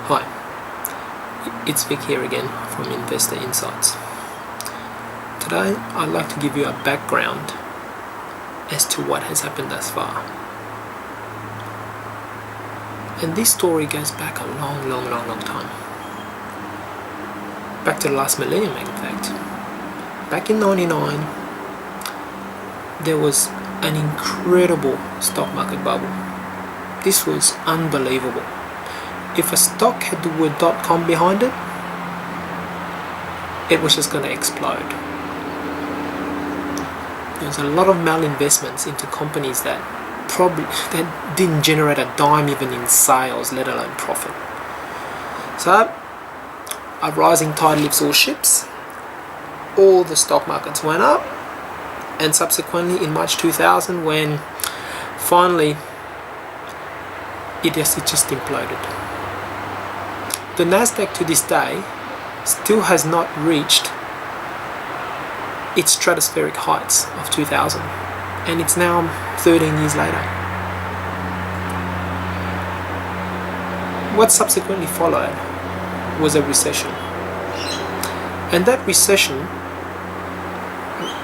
Hi, it's Vic here again from Investor Insights. Today I'd like to give you a background as to what has happened thus far. And this story goes back a long time. Back to the last millennium, in fact. Back in 99, there was an incredible stock market bubble. This was unbelievable. If a stock had the word .com behind it, it was just going to explode. There was a lot of malinvestments into companies that didn't generate a dime even in sales, let alone profit. So, a rising tide lifts all ships. All the stock markets went up, and subsequently in March 2000, when finally it just imploded. The Nasdaq to this day still has not reached its stratospheric heights of 2000, and it's now 13 years later. What subsequently followed was a recession, and that recession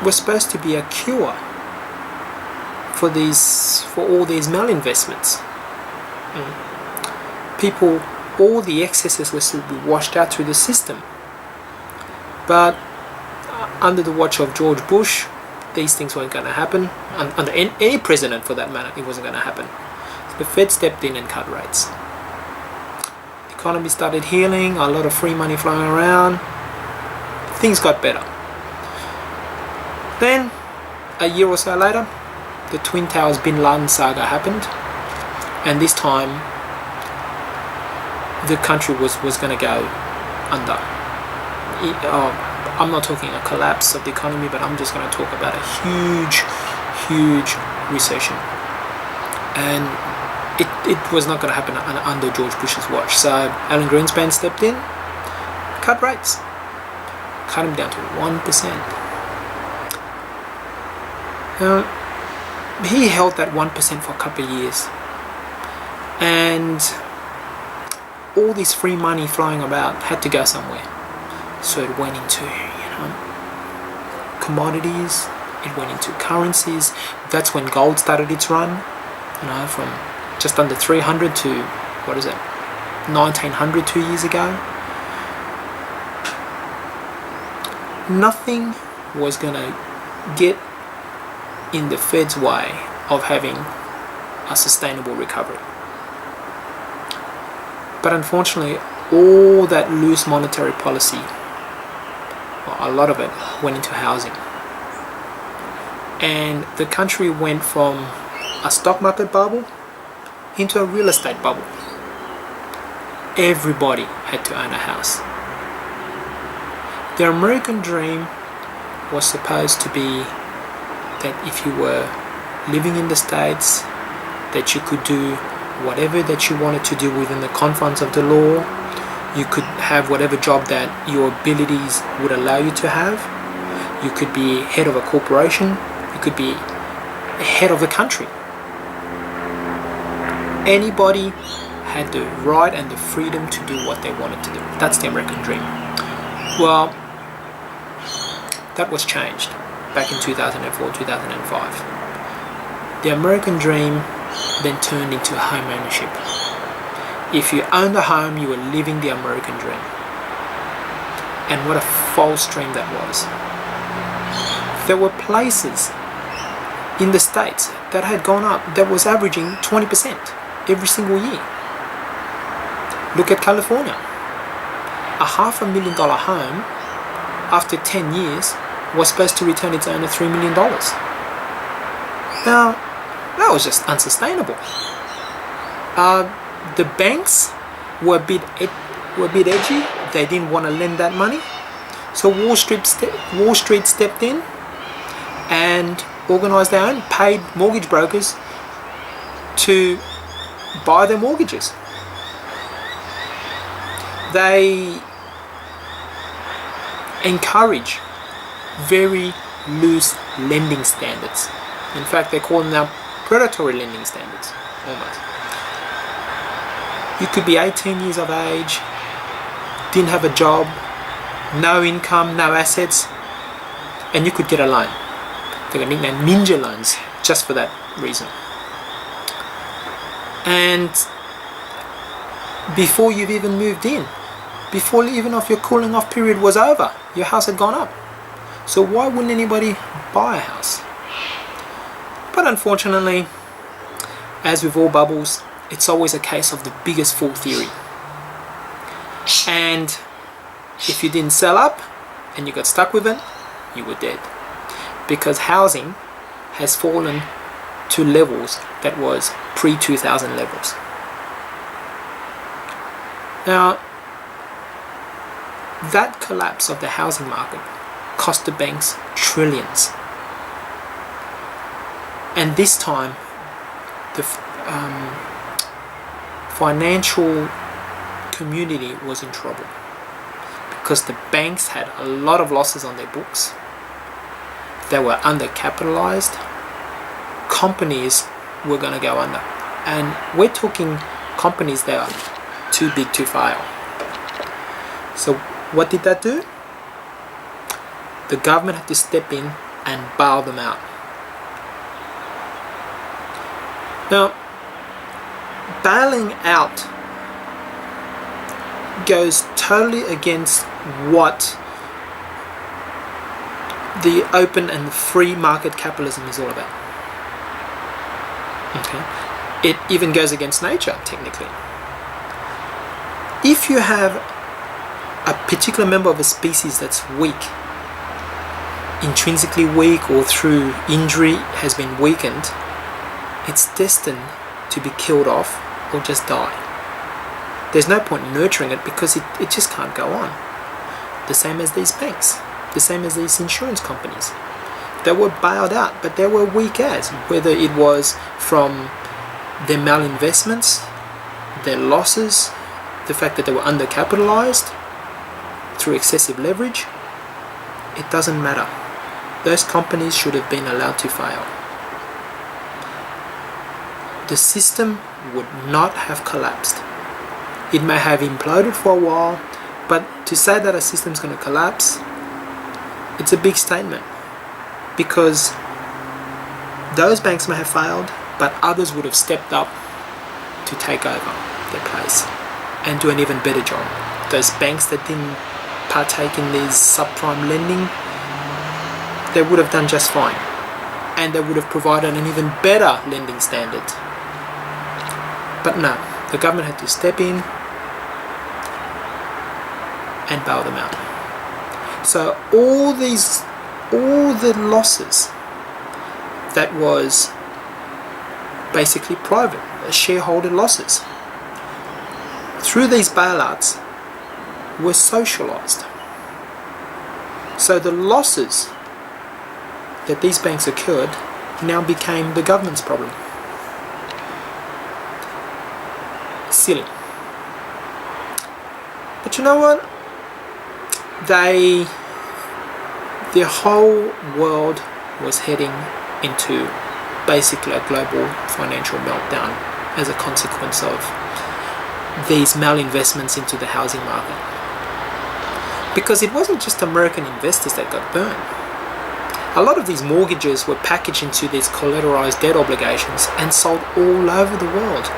was supposed to be a cure for all these malinvestments. All the excesses will be washed out through the system. But under the watch of George Bush, these things weren't going to happen. Under any president for that matter, it wasn't going to happen. So the Fed stepped in and cut rates. The economy started healing, a lot of free money flowing around. Things got better. Then, a year or so later, the Twin Towers Bin Laden saga happened. And this time, the country was going to go under. I'm not talking a collapse of the economy, but I'm just going to talk about a huge recession. And it was not going to happen under George Bush's watch. So Alan Greenspan stepped in, cut rates, cut them down to 1%. He held that 1% for a couple of years. And all this free money flowing about had to go somewhere. So it went into, commodities, it went into currencies. That's when gold started its run, from just under 300 to, 1900 2 years ago. Nothing was going to get in the Fed's way of having a sustainable recovery. But unfortunately, all that loose monetary policy, a lot of it, went into housing. And the country went from a stock market bubble into a real estate bubble. Everybody had to own a house. The American dream was supposed to be that if you were living in the States, that you could do whatever that you wanted to do within the confines of the law. You could have whatever job that your abilities would allow you to have. You could be head of a corporation. You could be head of the country. Anybody had the right and the freedom to do what they wanted to do. That's the American dream. Well, that was changed back in 2004, 2005. The American dream then turned into home ownership. If you owned a home, you were living the American dream. And what a false dream that was. There were places in the States that had gone up, that was averaging 20% every single year. Look at California. A $500,000 home, after 10 years, was supposed to return its owner $3 million. Now, that was just unsustainable. The banks were a bit edgy. They didn't want to lend that money. So Wall Street stepped in and organized their own, paid mortgage brokers to buy their mortgages. They encourage very loose lending standards. In fact, they call them now predatory lending standards, almost. You could be 18 years of age, didn't have a job, no income, no assets, and you could get a loan. They got nicknamed ninja loans just for that reason. And before you've even moved in, before even if your cooling off period was over, your house had gone up. So why wouldn't anybody buy a house? But unfortunately, as with all bubbles, it's always a case of the biggest fool theory. And if you didn't sell up and you got stuck with it, you were dead. Because housing has fallen to levels that was pre-2000 levels. Now, that collapse of the housing market cost the banks trillions. And this time, the financial community was in trouble because the banks had a lot of losses on their books. They were undercapitalized. Companies were going to go under. And we're talking companies that are too big to fail. So what did that do? The government had to step in and bail them out. Now, bailing out goes totally against what the open and free market capitalism is all about. Okay? It even goes against nature, technically. If you have a particular member of a species that's weak, intrinsically weak or through injury has been weakened, it's destined to be killed off or just die. There's no point nurturing it because it just can't go on. The same as these banks, the same as these insurance companies. They were bailed out, but they were weak as, whether it was from their malinvestments, their losses, the fact that they were undercapitalized through excessive leverage. It doesn't matter. Those companies should have been allowed to fail. The system would not have collapsed. It may have imploded for a while, but to say that a system is going to collapse, it's a big statement, because those banks may have failed, but others would have stepped up to take over their place and do an even better job. Those banks that didn't partake in these subprime lending, they would have done just fine, and they would have provided an even better lending standard. But no, the government had to step in and bail them out. So all the losses that was basically private, shareholder losses, through these bailouts were socialized. So the losses that these banks incurred now became the government's problem. Silly. But you know what? The whole world was heading into basically a global financial meltdown as a consequence of these malinvestments into the housing market. Because it wasn't just American investors that got burned. A lot of these mortgages were packaged into these collateralized debt obligations and sold all over the world.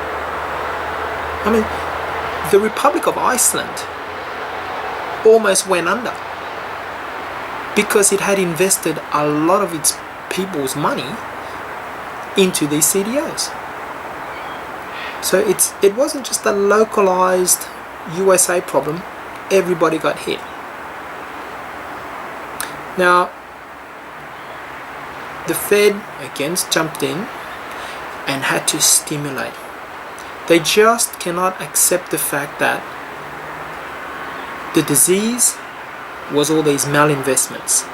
I mean, the Republic of Iceland almost went under because it had invested a lot of its people's money into these CDOs. So it wasn't just a localized USA problem, everybody got hit. Now, the Fed again jumped in and had to stimulate. They just cannot accept the fact that the disease was all these malinvestments,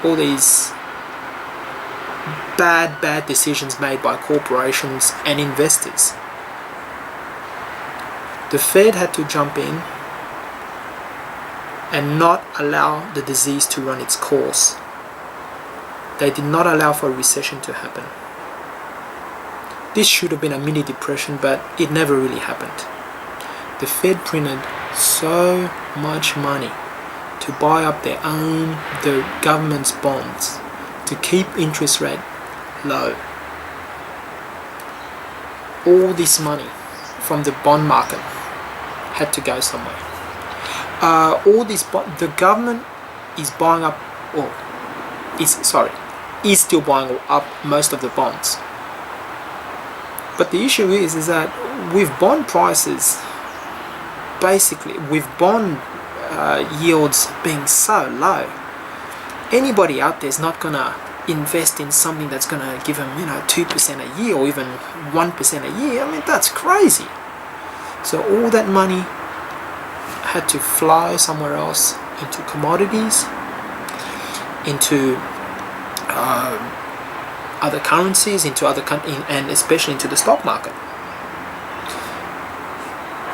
all these bad decisions made by corporations and investors. The Fed had to jump in and not allow the disease to run its course. They did not allow for a recession to happen. This should have been a mini depression, but it never really happened. the Fed printed so much money to buy up the government's bonds to keep interest rate low. All this money from the bond market had to go somewhere. The government is buying up, or is still buying up most of the bonds. But the issue is that with bond prices, basically with bond yields being so low, anybody out there is not gonna invest in something that's gonna give them 2% a year or even 1% a year. I mean, that's crazy. So all that money had to fly somewhere else, into commodities, into other currencies, into other countries, and especially into the stock market.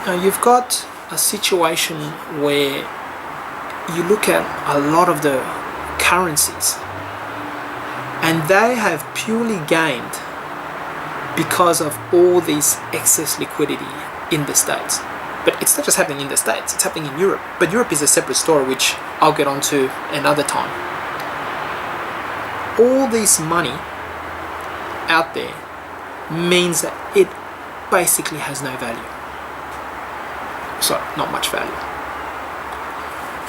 Now you've got a situation where you look at a lot of the currencies and they have purely gained because of all this excess liquidity in the States. But it's not just happening in the States, it's happening in Europe. But Europe is a separate story, which I'll get onto another time. All this money out there means that it basically has no value. So, not much value.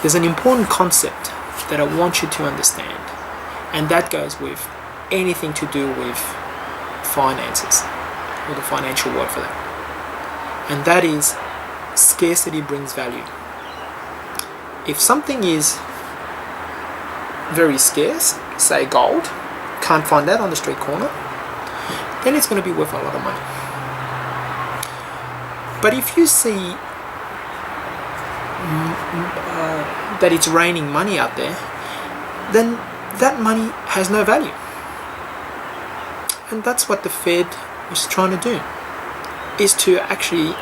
There's an important concept that I want you to understand, and that goes with anything to do with finances, or the financial word for that. And that is, scarcity brings value. If something is very scarce, say gold, can't find that on the street corner, then it's going to be worth a lot of money. But if you see that it's raining money out there, then that money has no value. And that's what the Fed is trying to do, is to actually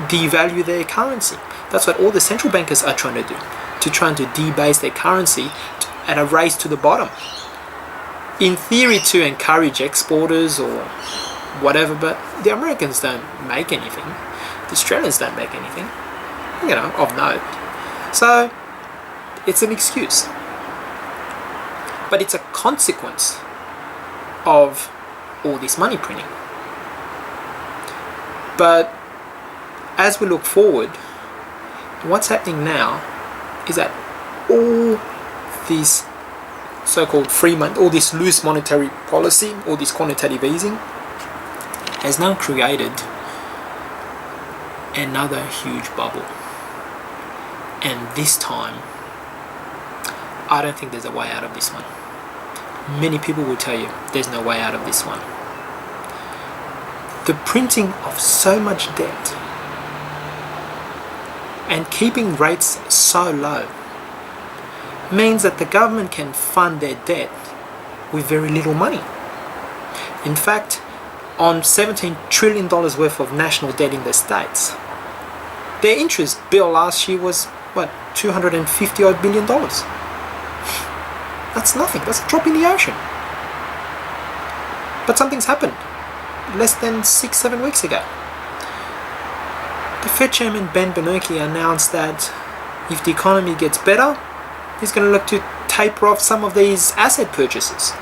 devalue their currency. That's what all the central bankers are trying to do, to trying to debase their currency at a race to the bottom. In theory, to encourage exporters or whatever, but the Americans don't make anything. The Australians don't make anything, of note. So it's an excuse. But it's a consequence of all this money printing. But as we look forward, what's happening now is that all these so-called free money, all this loose monetary policy, all this quantitative easing, has now created another huge bubble. And this time, I don't think there's a way out of this one. Many people will tell you there's no way out of this one. The printing of so much debt and keeping rates so low means that the government can fund their debt with very little money. In fact, on $17 trillion worth of national debt in the States, their interest bill last year was, $250 odd billion. That's nothing, that's a drop in the ocean. But something's happened less than 6-7 weeks ago. The Fed Chairman Ben Bernanke announced that if the economy gets better, he's going to look to taper off some of these asset purchases.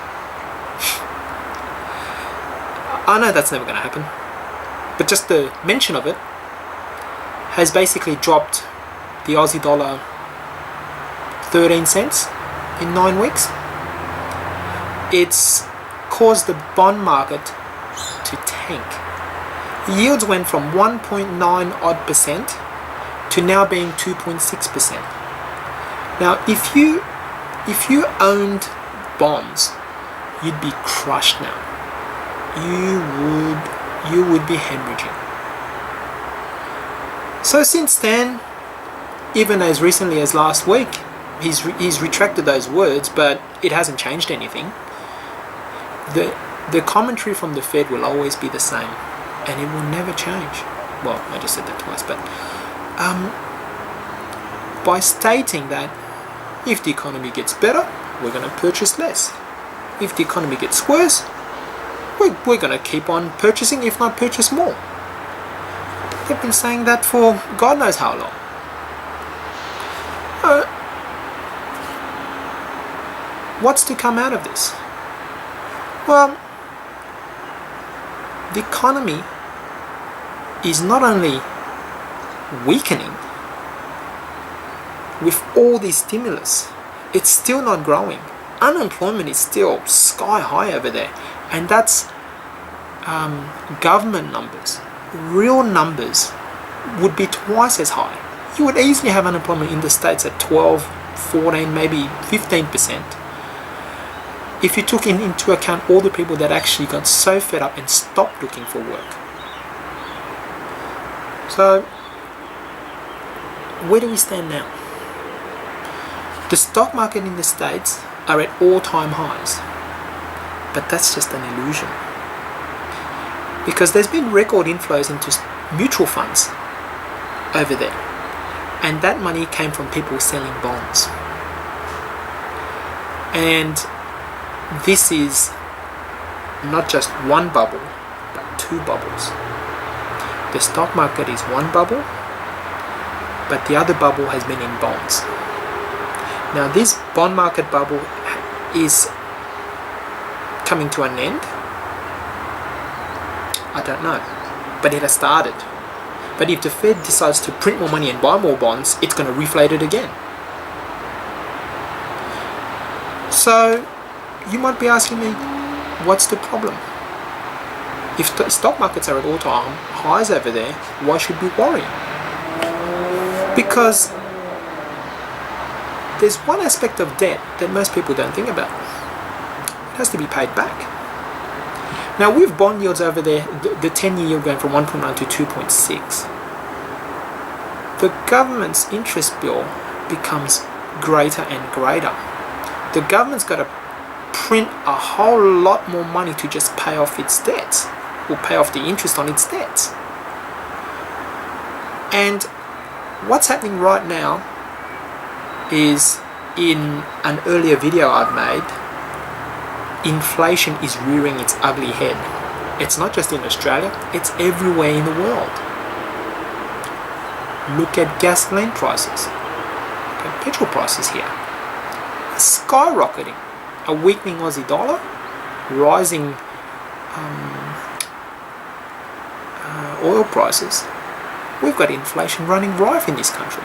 I know that's never going to happen, but just the mention of it has basically dropped the Aussie dollar 13 cents in 9 weeks. It's caused the bond market to tank. The yields went from 1.9% to now being 2.6%. Now, if you owned bonds, you'd be crushed now. You would be hemorrhaging. So since then, even as recently as last week, he's retracted those words, but it hasn't changed anything. The commentary from the Fed will always be the same, and it will never change. Well, I just said that twice, but by stating that if the economy gets better, we're going to purchase less. If the economy gets worse, we're going to keep on purchasing, if not purchase more. They've been saying that for God knows how long. What's to come out of this? Well, the economy is not only weakening with all these stimulus, it's still not growing. Unemployment is still sky high over there, and that's government numbers. Real numbers would be twice as high. You would easily have unemployment in the States at 12, 14, maybe 15%. If you took into account all the people that actually got so fed up and stopped looking for work. So, where do we stand now? The stock market in the States are at all-time highs, but that's just an illusion. Because there's been record inflows into mutual funds over there, and that money came from people selling bonds. And this is not just one bubble, but two bubbles. The stock market is one bubble, but the other bubble has been in bonds. Now this bond market bubble is coming to an end. I don't know, but it has started. But if the Fed decides to print more money and buy more bonds, it's going to reflate it again. So you might be asking me, what's the problem? If the stock markets are at all-time highs over there, why should we worry? Because there's one aspect of debt that most people don't think about. It has to be paid back. Now with bond yields over there, the 10-year yield going from 1.9 to 2.6, the government's interest bill becomes greater and greater. The government's got to print a whole lot more money to just pay off its debts, or pay off the interest on its debts. And what's happening right now is, in an earlier video I've made, inflation is rearing its ugly head. It's not just in Australia, it's everywhere in the world. Look at gasoline prices. Look at petrol prices here. Skyrocketing. A weakening Aussie dollar, rising oil prices. We've got inflation running rife in this country.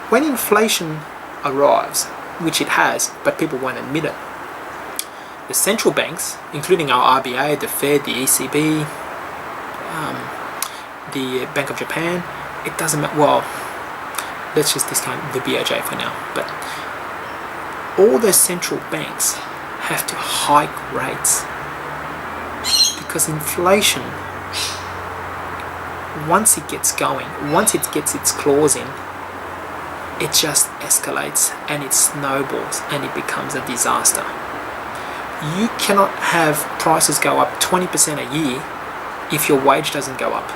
When inflation arrives, which it has, but people won't admit it, the central banks, including our RBA, the Fed, the ECB, the Bank of Japan, it doesn't matter. Well, let's just discount the BOJ for now. But all the central banks have to hike rates because inflation, once it gets going, once it gets its claws in, it just escalates and it snowballs and it becomes a disaster. You cannot have prices go up 20% a year if your wage doesn't go up,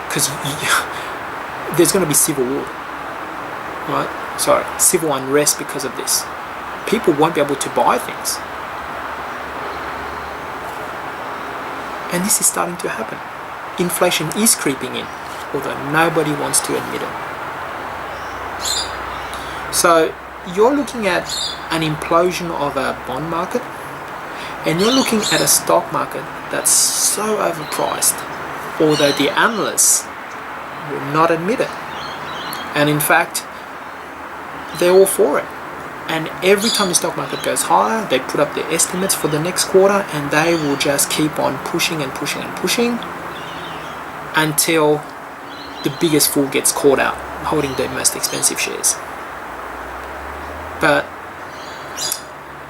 because there's going to be civil war, right? Sorry, civil unrest because of this. People won't be able to buy things. And this is starting to happen. Inflation is creeping in, although nobody wants to admit it. So you're looking at an implosion of a bond market, and you're looking at a stock market that's so overpriced, although the analysts will not admit it. And in fact, they're all for it. And every time the stock market goes higher, they put up their estimates for the next quarter, and they will just keep on pushing and pushing and pushing until the biggest fool gets caught out holding the most expensive shares. But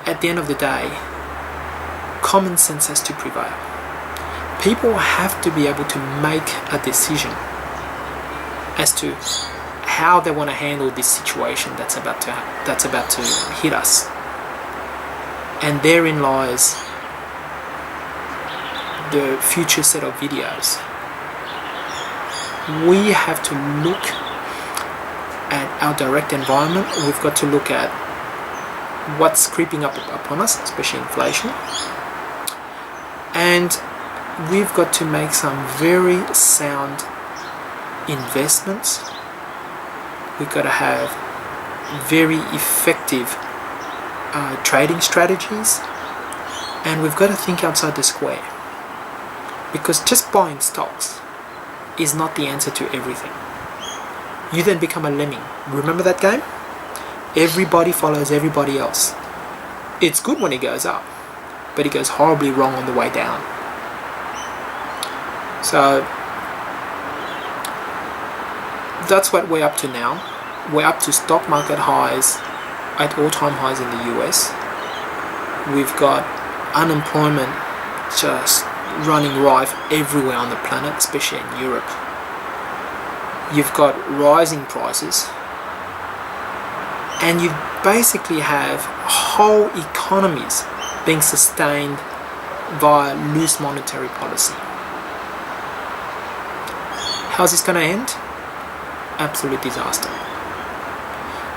at the end of the day, common sense has to prevail. People have to be able to make a decision as to how they want to handle this situation that's about to hit us. And therein lies the future set of videos. We have to look at our direct environment. We've got to look at what's creeping up upon us, especially inflation. And we've got to make some very sound investments. We've got to have very effective trading strategies, and we've got to think outside the square, because just buying stocks is not the answer to everything. You then become a lemming. Remember that game? Everybody follows everybody else. It's good when it goes up, but it goes horribly wrong on the way down. So that's what we're up to now. We're up to stock market highs at all-time highs in the US. We've got unemployment just running rife everywhere on the planet, especially in Europe. You've got rising prices, and you basically have whole economies being sustained via loose monetary policy. How's this going to end? Absolute disaster.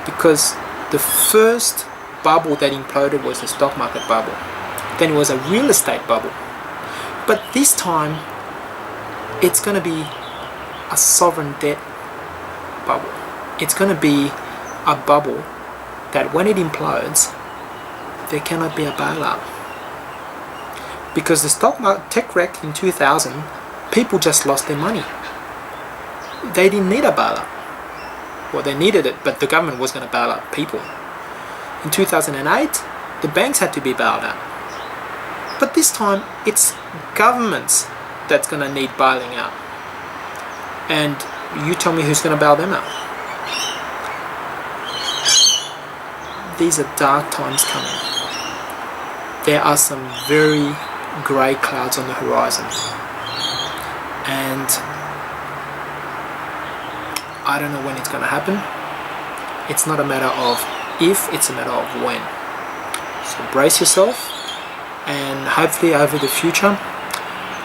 Because the first bubble that imploded was the stock market bubble. Then it was a real estate bubble. But this time, it's going to be a sovereign debt bubble. It's going to be a bubble that when it implodes, there cannot be a bailout. Because the stock market tech wreck in 2000, people just lost their money. They didn't need a bailout. Well, they needed it, but the government was going to bail out people. In 2008, the banks had to be bailed out. But this time, it's governments that's going to need bailing out. And you tell me who's going to bail them out. These are dark times coming. There are some very grey clouds on the horizon. And I don't know when it's going to happen. It's not a matter of if, it's a matter of when. So brace yourself, and hopefully over the future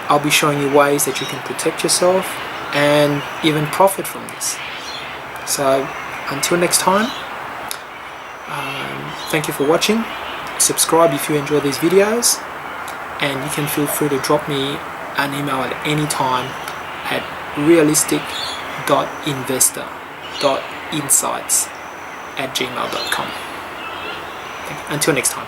I'll be showing you ways that you can protect yourself and even profit from this. So until next time, thank you for watching. Subscribe if you enjoy these videos, and you can feel free to drop me an email at any time at realistic.investor.insights@gmail.com. Until next time.